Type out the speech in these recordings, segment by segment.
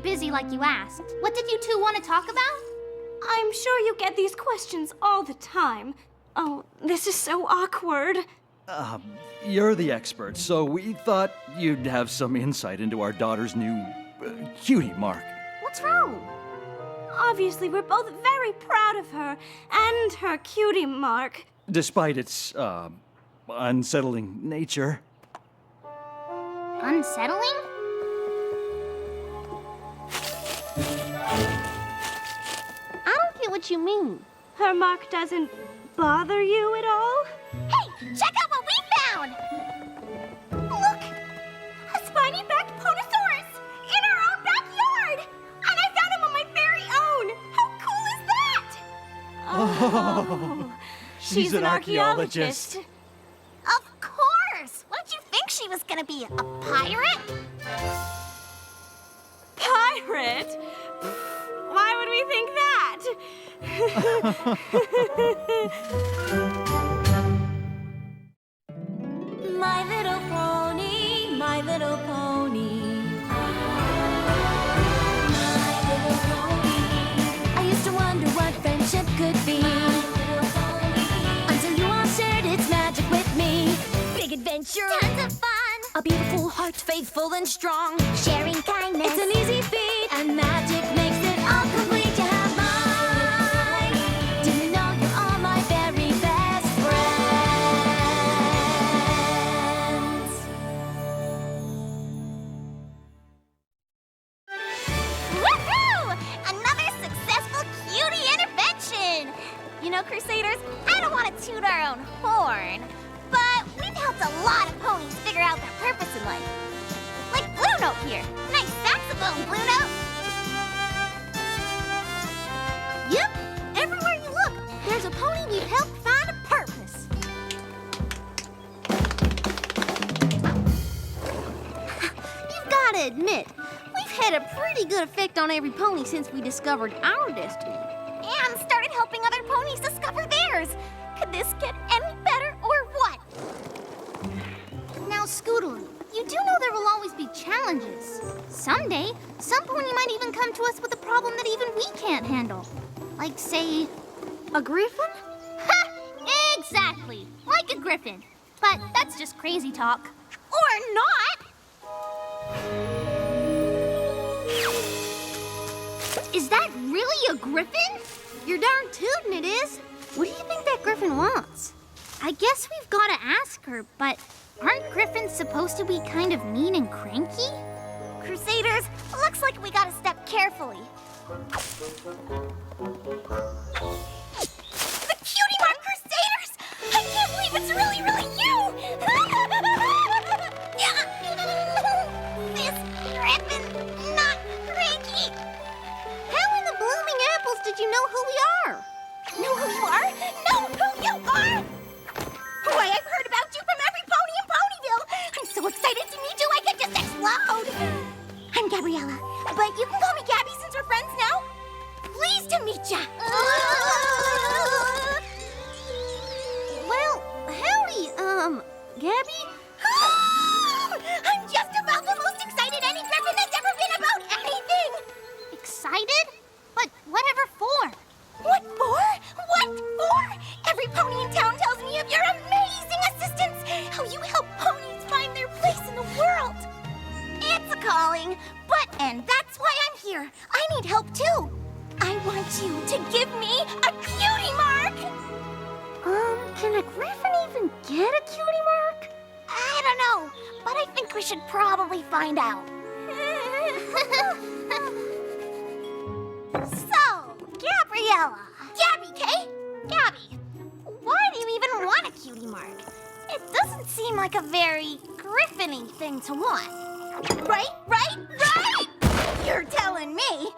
busy like you asked. What did you two want to talk about? I'm sure you get these questions all the time. Oh, this is so awkward. You're the expert, so we thought you'd have some insight into our daughter's new Cutie Mark. What's wrong? Obviously, we're both very proud of her and her Cutie Mark. Despite its, unsettling nature. Unsettling? I don't get what you mean. Her mark doesn't bother you at all? Hey, check out what we found! Look! A spiny-backed Ponosaurus! In our own backyard! And I found him on my very own! How cool is that? Oh, she's an archaeologist. Of course! What did you think she was gonna be, a pirate? Pirate? Why would we think that? My little pony, my little pony. My little pony. I used to wonder what friendship could be. Until you all shared its magic with me. Big adventure. Tons of fun! A beautiful heart, faithful and strong. Sharing kindness. It's an easy feat, and magic makes it all complete. You have mine. Do you know you're all my very best friends? Woohoo! Another successful cutie intervention! You know, Crusaders, I don't want to toot our own horn, but we've helped a lot of ponies figure out their purpose in life. Like Blue Note here. Nice saxophone, Blue Note! Yep, everywhere you look, there's a pony we've helped find a purpose. You've got to admit, we've had a pretty good effect on every pony since we discovered our destiny. And started helping other ponies discover theirs. Could this get any better or what? Now, Scoodly, you do know there will always be challenges. Someday, some pony might even come to us with a problem that even we can't handle. Like, say, a griffin? Ha! Exactly, like a griffin. But that's just crazy talk. Or not! Is that really a griffin? You're darn tootin' it is. What do you think that griffin wants? I guess we've got to ask her, but aren't griffins supposed to be kind of mean and cranky? Crusaders, looks like we gotta step carefully. The Cutie Mark Crusaders! I can't believe it's really, really you! This griffin, not cranky. How in the blooming apples did you know who we are? Know who you are? Know who you are? Why, I've heard about you from every pony in Ponyville. I'm so excited to meet you, I could just explode. I'm Gabriella, but you can call me Gabby since we're friends now. Pleased to meet ya. Well, howdy, Gabby? I'm just about the most excited any griffin that's ever been about anything. Excited? But whatever for? What for? What for? Every pony in town tells me of your amazing assistance. How you help ponies find their place in the world. It's a calling, and that's why I'm here. I need help too. I want you to give me a Cutie Mark. Can a griffin even get a Cutie Mark? I don't know, but I think we should probably find out. So, Gabriella. Gabby, Kay? Gabby, why do you even want a Cutie Mark? It doesn't seem like a very griffin-y thing to want. Right? You're telling me.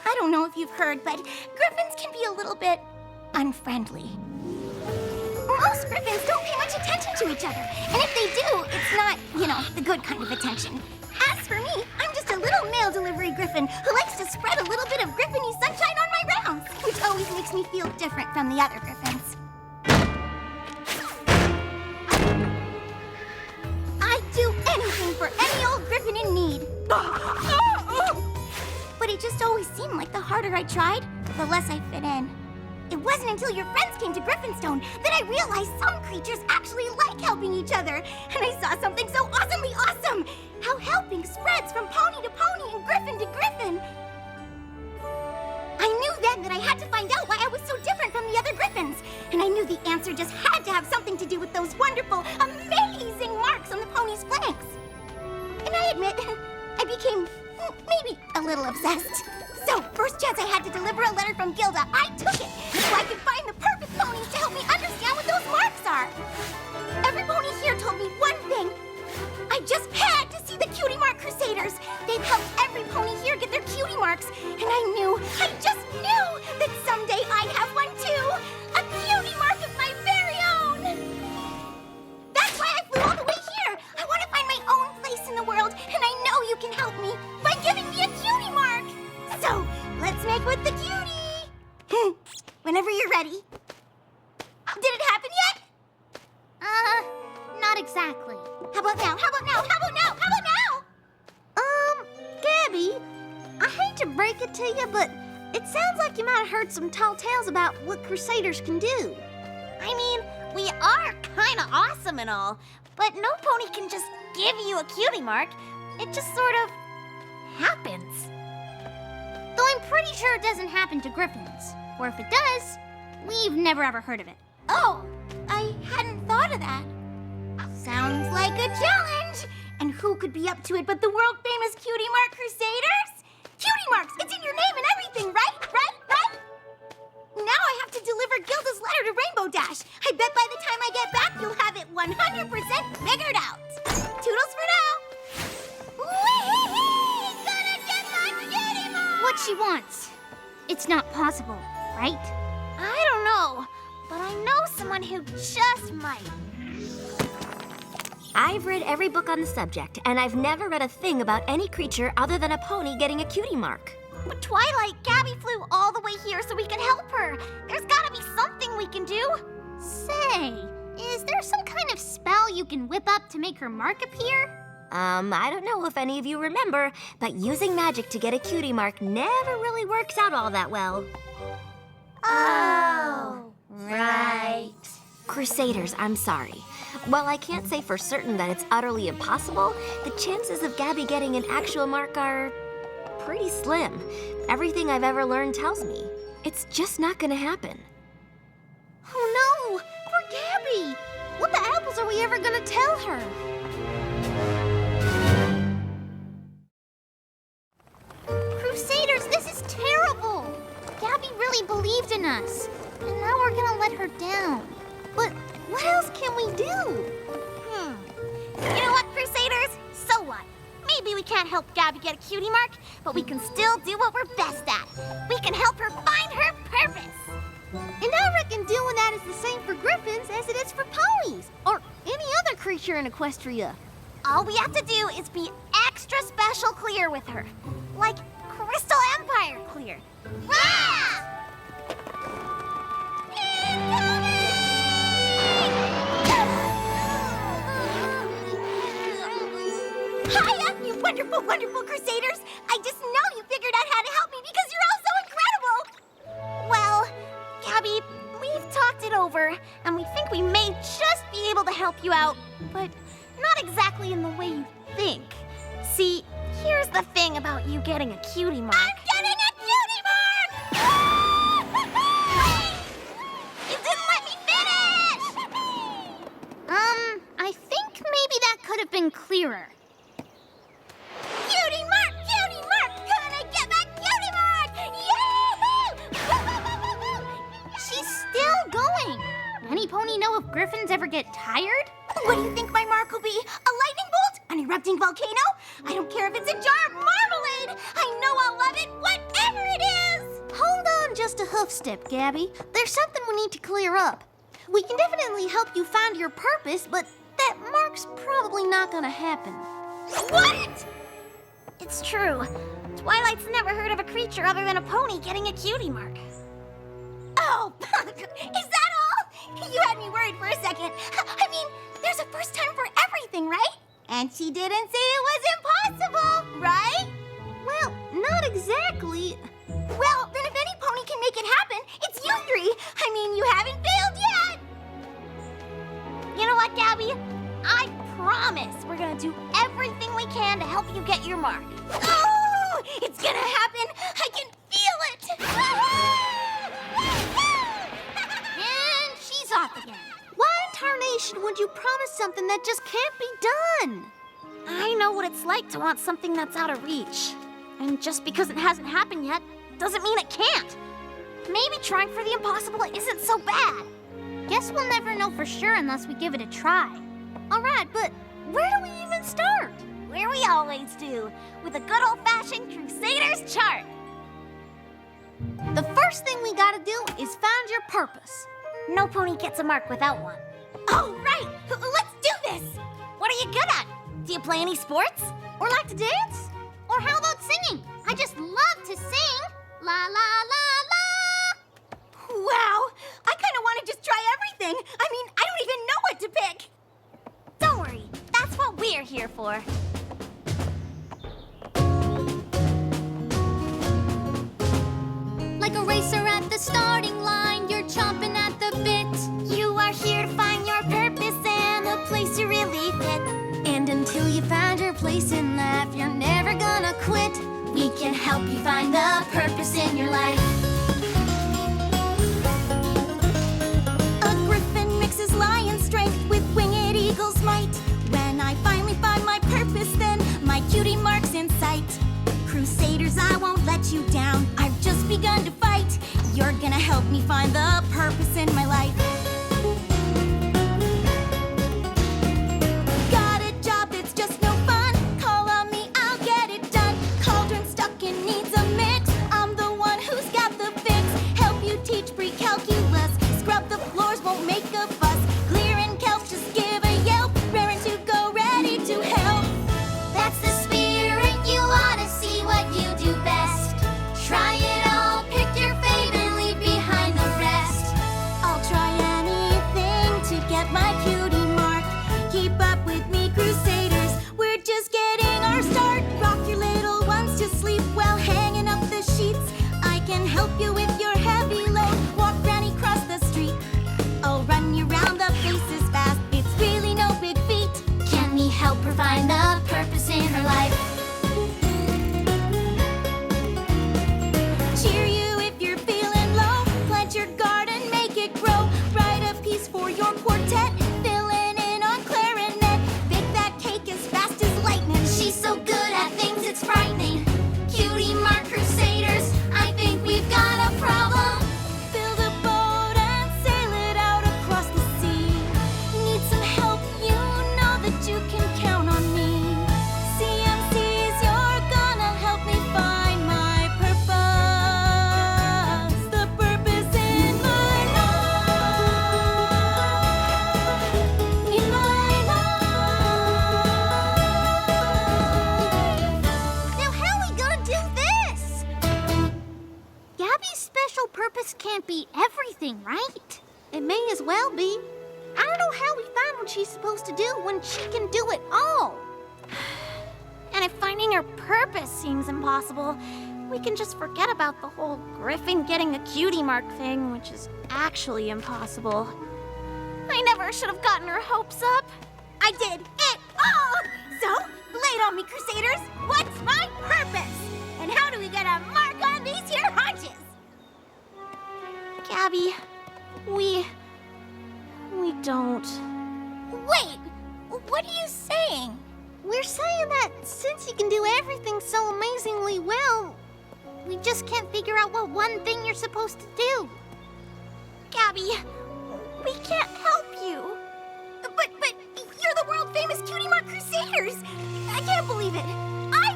I don't know if you've heard, but griffins can be a little bit unfriendly. Most griffins don't pay much attention to each other. And if they do, it's not, the good kind of attention. As for me, I'm just a little mail delivery griffin who likes to spread a little bit of griffin-y sunshine on my rounds, which always makes me feel different from the other griffins. I'd do anything for any old griffin in need. It just always seemed like the harder I tried, the less I fit in. It wasn't until your friends came to Griffinstone that I realized some creatures actually like helping each other. And I saw something so awesomely awesome! How helping spreads from pony to pony and griffin to griffin. I knew then that I had to find out why I was so different from the other griffins. And I knew the answer just had to have something to do with those wonderful, amazing marks on the pony's flanks. And I admit, I became maybe a little obsessed. So, first chance I had to deliver a letter from Gilda, I took it so I could find the perfect ponies to help me understand what those marks are. Every pony here told me one thing. I just had to see the Cutie Mark Crusaders. They've helped every pony here get their cutie marks. And I just knew that someday I'd have one too. A cutie mark of my very own. That's why I flew all the way here. I want to find my own place in the world. And I know you can help me by giving me a cutie mark. So, let's make with the cutie. Whenever you're ready. Did it happen yet? Not exactly. How about now? How about now? How about now? How about now? Gabby, I hate to break it to you, but it sounds like you might have heard some tall tales about what Crusaders can do. I mean, we are kind of awesome and all, but no pony can just give you a cutie mark. It just sort of happens. Though I'm pretty sure it doesn't happen to griffins. Or if it does, we've never ever heard of it. Oh, I hadn't thought of that. Sounds like a challenge. And who could be up to it but the world-famous Cutie Mark Crusaders? Cutie marks, it's in your name and everything, right? Right? Now I have to deliver Gilda's letter to Rainbow Dash. I bet by the time I get back, you'll have it 100% figured out. Toodles for now. Whee! Gonna get my cutie mark! What she wants. It's not possible, right? I don't know, but I know someone who just might. I've read every book on the subject, and I've never read a thing about any creature other than a pony getting a cutie mark. But Twilight, Gabby flew all the way here so we could help her. There's gotta be something we can do. Say, is there some kind of spell you can whip up to make her mark appear? I don't know if any of you remember, but using magic to get a cutie mark never really works out all that well. Oh, right. Crusaders, I'm sorry. While I can't say for certain that it's utterly impossible, the chances of Gabby getting an actual mark are pretty slim. Everything I've ever learned tells me. It's just not gonna happen. Oh no! Poor Gabby! What the apples are we ever gonna tell her? Crusaders, this is terrible! Gabby really believed in us, and now we're gonna let her down. But what else can we do? You know what, Crusaders? So what? Maybe we can't help Gabby get a cutie mark, but we can still do what we're best at. We can help her find her purpose. And I reckon doing that is the same for griffins as it is for ponies, or any other creature in Equestria. All we have to do is be extra special clear with her. Like Crystal Empire clear. Rah! Hiya, you wonderful, wonderful Crusaders! I just know you figured out how to help me because you're all so incredible! Well, Gabby, we've talked it over, and we think we may just be able to help you out, but not exactly in the way you think. See, here's the thing about you getting a cutie mark. I'm getting a cutie mark! You didn't let me finish! I think maybe that could have been clearer. Cutie mark! Cutie mark! Gonna get my cutie mark! Yahoo! She's still going. Any pony know if griffins ever get tired? What do you think my mark will be? A lightning bolt? An erupting volcano? I don't care if it's a jar of marmalade! I know I'll love it, whatever it is! Hold on just a hoof step, Gabby. There's something we need to clear up. We can definitely help you find your purpose, but that mark's probably not gonna happen. What? It's true. Twilight's never heard of a creature other than a pony getting a cutie mark. Oh, is that all? You had me worried for a second. I mean, there's a first time for everything, right? And she didn't say it was impossible, right? Well, not exactly. promise we're gonna do everything we can to help you get your mark. Oh, it's gonna happen. I can feel it. And she's off again. Why in tarnation would you promise something that just can't be done? I know what it's like to want something that's out of reach. And just because it hasn't happened yet, doesn't mean it can't. Maybe trying for the impossible isn't so bad. Guess we'll never know for sure unless we give it a try. All right, but where do we even start? Where we always do, with a good old-fashioned Crusaders chart. The first thing we gotta do is find your purpose. No pony gets a mark without one. Oh, right! Let's do this! What are you good at? Do you play any sports? Or like to dance? Or how about singing? I just love to sing. La la la la. Wow! I kind of want to just try everything. I mean, I don't even know what to pick. Don't worry. That's what we're here for. Like a racer at the starting line, you're chomping at the bit. You are here to find your purpose and a place you really fit. And until you find your place in life, you're never gonna quit. We can help you find the purpose in your life. A griffin mixes lion strength with winged eagle's might. When I finally find my purpose, then my cutie mark's in sight. Crusaders, I won't let you down. I've just begun to fight. You're gonna help me find the purpose in my life. Got a job that's just no fun? Call on me, I'll get it done. Cauldron stuck and needs a mix. I'm the one who's got the fix. Help you teach pre-calculus. Scrub the floors, won't make a fuss. Clear and kelp, just give a yelp. Raring to go, ready to help. That's the spirit, you ought to see what you do best. Try it all, pick your fave and leave behind the rest. I'll try anything to get my cutie mark. Keep up with me, Crusaders. We're just getting our start. Rock your little ones to sleep while hanging up the sheets. I can help you with your heavy load. Walk granny across the street. I'll run you round the faces fast. It's really no big feat. Can we help her find the purpose in her life? Cheer you if you're feeling low. Plant your garden, make it grow. Write a piece for your quartet. Filling in on clarinet. Bake that cake as fast as lightning. She's so good at things, it's frightening. Cutie Mark Crusaders, I think we've got a problem. Build a boat and sail it out across the sea. Need some help, you know that you can count on me. CMCs, you're gonna help me find my purpose. The purpose in my life. In my life. Now how are we gonna do this? Gabby's special purpose can't be everything, right? It may as well be. I don't know how we find what she's supposed to do when she can do it all. And if finding her purpose seems impossible, we can just forget about the whole Griffin getting a cutie mark thing, which is actually impossible. I never should have gotten her hopes up. I did it all! So, lay it on me, Crusaders. What's my purpose? And how do we get a mark on these here haunches? Gabby, we don't. Wait, what are you saying? We're saying that since you can do everything so amazingly well, we just can't figure out what one thing you're supposed to do. Gabby, we can't help you. But you're the world-famous Cutie Mark Crusaders. I can't believe it. I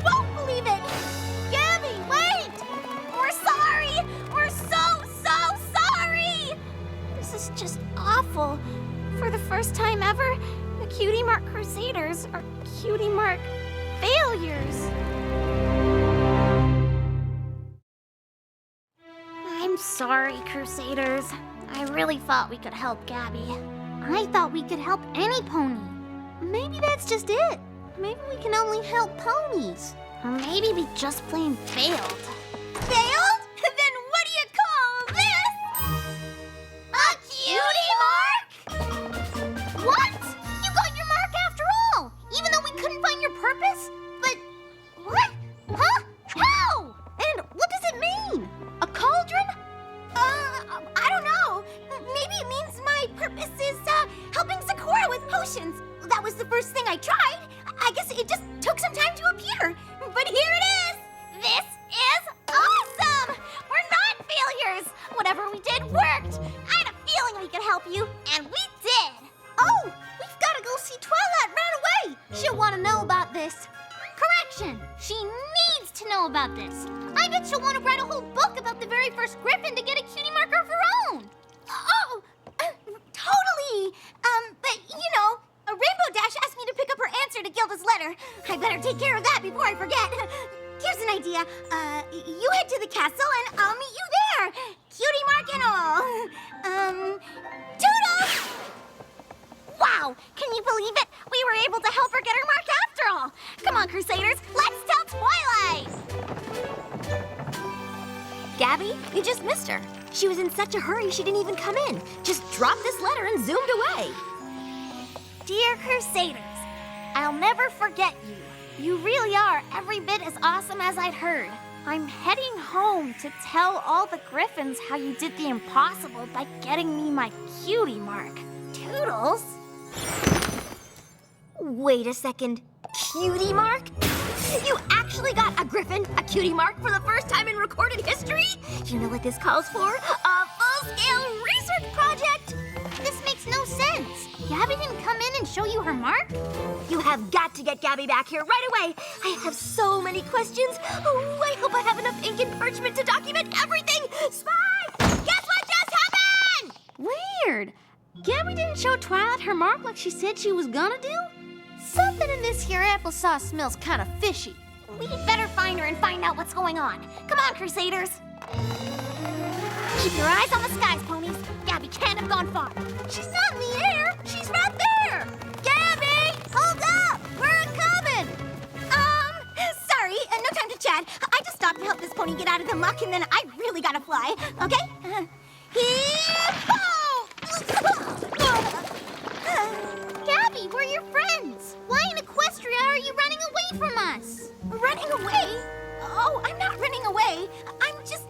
won't believe it. Gabby, wait! We're sorry. We're so sorry. This is just awful. For the first time ever, the Cutie Mark Crusaders are Cutie Mark failures. I'm sorry, Crusaders. I really thought we could help Gabby. I thought we could help any pony. Maybe that's just it. Maybe we can only help ponies. Or maybe we just plain failed. Failed? Then what do you call this? A cutie mark? What? You got your mark I tried. I guess it just took some time to appear. But here it is. This is awesome. We're not failures. Whatever we did worked. I had a feeling we could help you, and we did. Oh, we've got to go see Twilight right away. She'll want to know about this. Correction, she needs to know about this. I bet she'll want to write a whole book about the very first Griffin to get a cutie marker of her own. Oh, totally. But you know, a Rainbow Dash asked me to pick up her answer to Gilda's letter. I better take care of that before I forget. Here's an idea. You head to the castle and I'll meet you there. Cutie mark and all. Toodles! Wow, can you believe it? We were able to help her get her mark after all. Come on, Crusaders, let's tell Twilight! Gabby, you just missed her. She was in such a hurry she didn't even come in. Just dropped this letter and zoomed away. Dear Crusaders, I'll never forget you. You really are every bit as awesome as I'd heard. I'm heading home to tell all the Griffins how you did the impossible by getting me my cutie mark. Toodles? Wait a second. Cutie mark? You actually got a Griffin, a cutie mark for the first time in recorded history? You know what this calls for? A full-scale research project! This makes no sense. Gabby didn't come in and show you her mark? You have got to get Gabby back here right away. I have so many questions. Oh, I hope I have enough ink and parchment to document everything. Spy! Guess what just happened? Weird. Gabby didn't show Twilight her mark like she said she was gonna do? Something in this here applesauce smells kind of fishy. We'd better find her and find out what's going on. Come on, Crusaders. Keep your eyes on the skies, ponies. Gabby can't have gone far. She's not in the air. She's right there. Gabby, hold up. We're coming. Sorry, no time to chat. I just stopped to help this pony get out of the muck, and then I really gotta fly, okay? Gabby, we're your friends. Why in Equestria are you running away from us? Running away? Oh, I'm not running away. I'm just,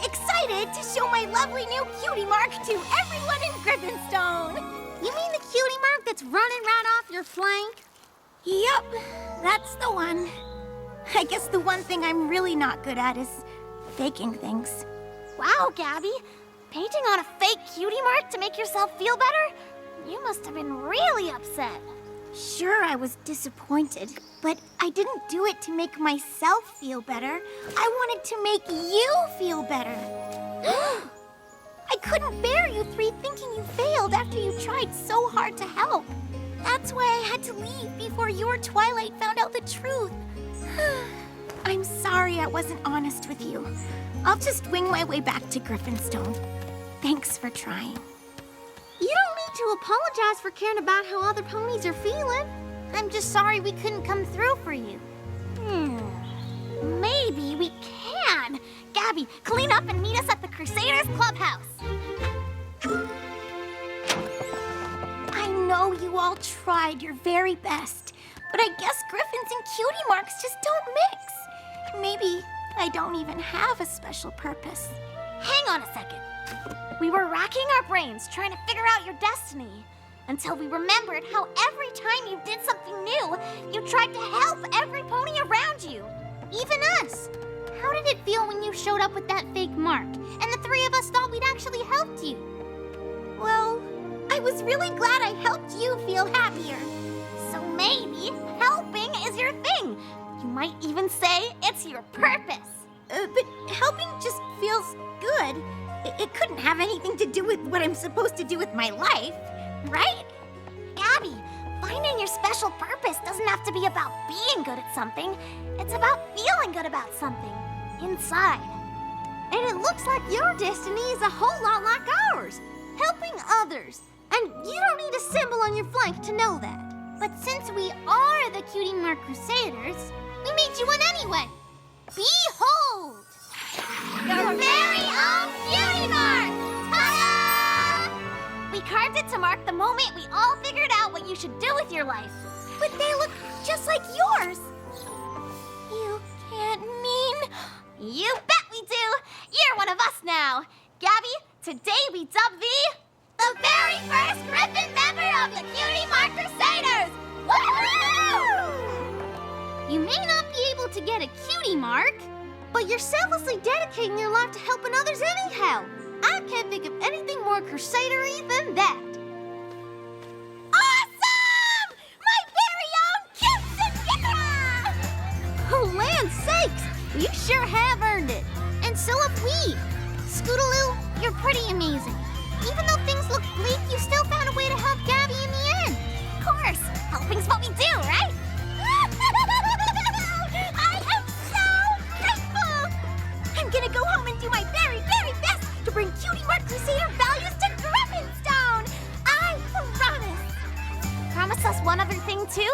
excited to show my lovely new cutie mark to everyone in Griffinstone. You mean the cutie mark that's running right off your flank? Yep, that's the one. I guess the one thing I'm really not good at is faking things. Wow, Gabby. Painting on a fake cutie mark to make yourself feel better? You must have been really upset. Sure, I was disappointed, but I didn't do it to make myself feel better. I wanted to make you feel better. I couldn't bear you three thinking you failed after you tried so hard to help. That's why I had to leave before your Twilight found out the truth. I'm sorry I wasn't honest with you. I'll just wing my way back to Griffinstone. Thanks for trying. You don't need to apologize for caring about how other ponies are feeling. I'm just sorry we couldn't come through for you. Maybe we can. Gabby, clean up and meet us at the Crusaders Clubhouse. I know you all tried your very best, but I guess Griffins and cutie marks just don't mix. Maybe I don't even have a special purpose. Hang on a second. We were racking our brains trying to figure out your destiny until we remembered how every time you did something new, you tried to help every pony around you. Even us. How did it feel when you showed up with that fake mark, and the three of us thought we'd actually helped you? Well, I was really glad I helped you feel happier. So maybe helping is your thing. You might even say it's your purpose. But helping just feels good. It couldn't have anything to do with what I'm supposed to do with my life, right? Gabby, finding your special purpose doesn't have to be about being good at something. It's about feeling good about something inside. And it looks like your destiny is a whole lot like ours, helping others. And you don't need a symbol on your flank to know that. But since we are the Cutie Mark Crusaders, we made you one anyway. Behold! Your very own Cutie Mark! Ta-da! We carved it to mark the moment we all figured out what you should do with your life. But they look just like yours. You can't mean... You bet we do! You're one of us now. Gabby, today we dub thee the very first Griffin member of the Cutie Mark Crusaders! You may not be able to get a cutie mark, But you're selflessly dedicating your life to helping others anyhow. I can't think of anything more crusadery than that. awesome! My very own Cute Oh, land's sakes! You sure have earned it. And so have we. Scootaloo, you're pretty amazing. Even though things look bleak, you still found a way to help Gabby in the end. Of course, helping's what we do, right? I am so grateful! I'm gonna go home and do my very, very best to bring Cutie Mark Crusader values to Griffinstone! I promise! Promise us one other thing, too?